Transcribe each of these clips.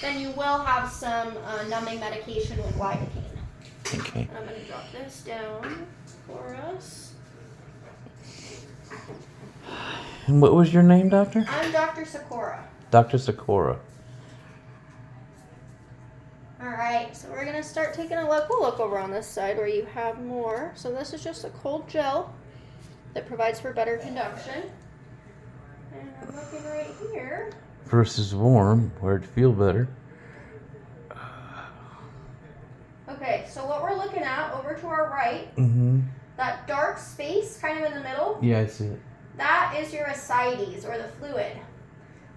then you will have some numbing medication with lidocaine. Okay. And I'm going to drop this down for us. And what was your name, doctor? I'm Dr. Sakura. Dr. Sakura. Alright, so we're going to start taking a look. We'll look over on this side where you have more. So this is just a cold gel that provides for better conduction. And I'm looking right here. Versus warm, where it feel better. Okay, so what we're looking at over to our right, that dark space kind of in the middle, Yeah, I see it. that is your ascites, or the fluid.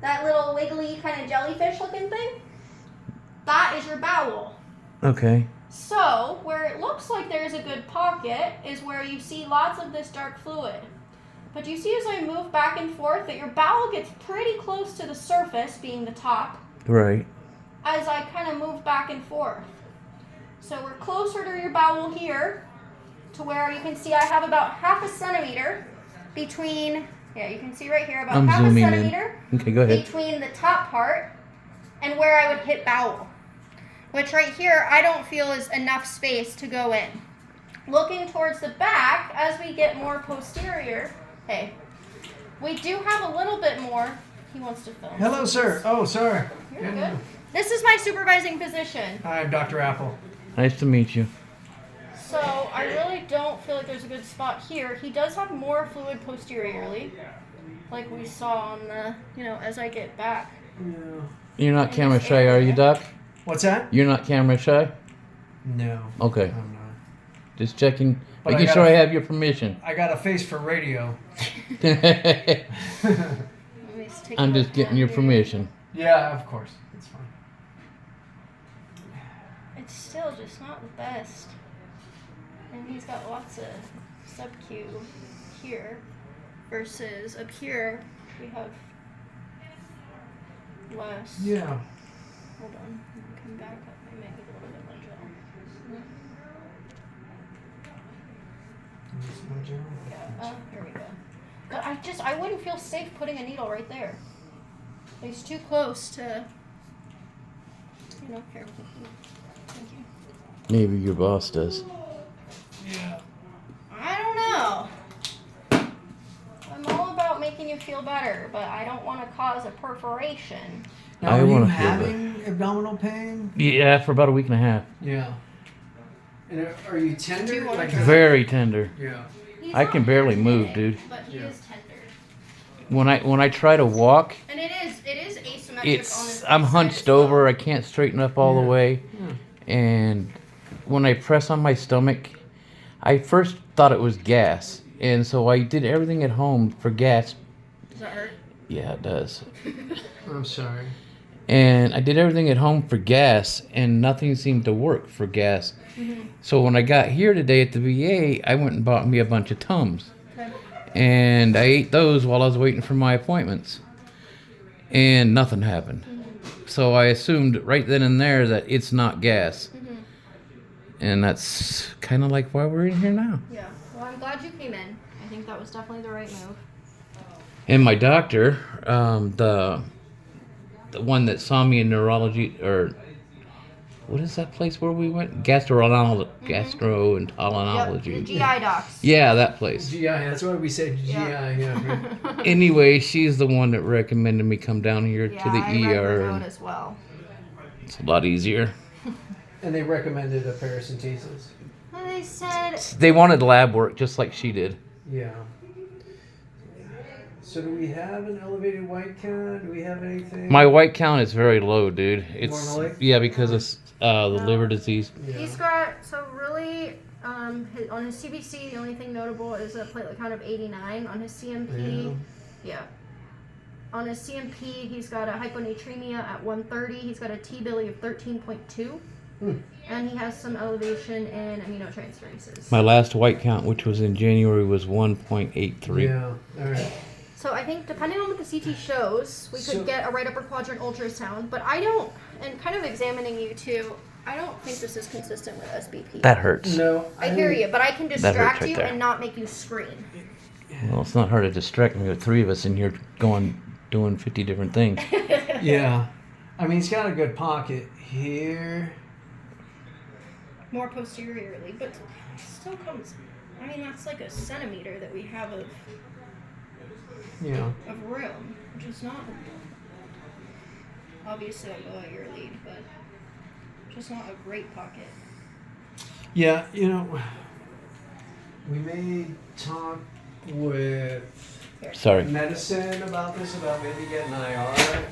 That little wiggly kind of jellyfish looking thing, that is your bowel. Okay. So, where it looks like there's a good pocket is where you see lots of this dark fluid. But you see as I move back and forth that your bowel gets pretty close to the surface, being the top, Right. as I kind of move back and forth. So we're closer to your bowel here, to where you can see I have about half a centimeter between, yeah, you can see right here, about I'm half a zooming centimeter in. Okay, go ahead. between the top part and where I would hit bowel. Which right here, I don't feel is enough space to go in. Looking towards the back, as we get more posterior, hey, we do have a little bit more. He wants to film. Hello, sir. Oh, sorry. You're good. This is my supervising physician. Hi, I'm Dr. Apple. Nice to meet you. So I really don't feel like there's a good spot here. He does have more fluid posteriorly, like we saw on the, as I get back. Yeah. You're not camera shy, are you, Doc? What's that? You're not camera shy? No. Okay. I'm not. Just checking. But Making sure I have your permission. I got a face for radio. I'm just getting your permission. Yeah, of course. It's fine. It's still just not the best. And he's got lots of sub-Q here versus up here we have less. Yeah. Hold on. I'm gonna come back up. I might need a little bit more gel. Yeah. Here we go. But I wouldn't feel safe putting a needle right there. It's too close to, here. Thank you. Maybe your boss does. Yeah. I don't know. I'm all about making you feel better, but I don't want to cause a perforation. Now, I are you wanna feel having abdominal pain? Yeah, for about a week and a half. Yeah. And are you tender? Do you wanna Like try? Very tender. Yeah. He's I not can barely very move, big, dude. But he Yeah. is tender. When I try to walk, And it is asymmetric on his I'm side hunched as well. over. I can't straighten up all the Yeah. way. And when I press on my stomach, I first thought it was gas. And so I did everything at home for gas. Does that hurt? Yeah, it does. I'm sorry. And I did everything at home for gas, and nothing seemed to work for gas. So when I got here today at the VA, I went and bought me a bunch of Tums. Okay. And I ate those while I was waiting for my appointments. And nothing happened. So I assumed right then and there that it's not gas. And that's kind of like why we're in here now. Yeah. Well, I'm glad you came in. I think that was definitely the right move. And my doctor, the one that saw me in neurology, or what is that place where we went? Gastroenterology. Yep, the GI docs. Yeah, that place. GI, that's why we say GI. Yeah. Right. Anyway, she's the one that recommended me come down here to the I read her ER. note And as well. it's a lot easier. And they recommended a paracentesis. And they said, They wanted lab work just like she did. Yeah. So do we have an elevated white count? Do we have anything? My white count is very low, dude. It's Normally? yeah, because of the liver disease. Yeah. he's got, so really, on his CBC, the only thing notable is a platelet count of 89. On his CMP, yeah. On his CMP, he's got a hyponatremia at 130. He's got a T-billy of 13.2. And he has some elevation in aminotransferases. My last white count, which was in January, was 1.83. Yeah. All right. So I think depending on what the CT shows, we could get a right upper quadrant ultrasound. But I don't, and kind of examining you too, I don't think this is consistent with SBP. That hurts. No. I hear you, but I can hurts distract right you there. and not make you scream. Well, it's not hard to distract me with three of us in here doing 50 different things. Yeah. I mean, he's got a good pocket here. More posteriorly, but it still comes. I mean, that's like a centimeter that we have of Yeah. room, which is not. Obviously, I'll go at your lead, but just not a great pocket. Yeah, you know, we may talk with Sorry. medicine about this, about maybe getting IR.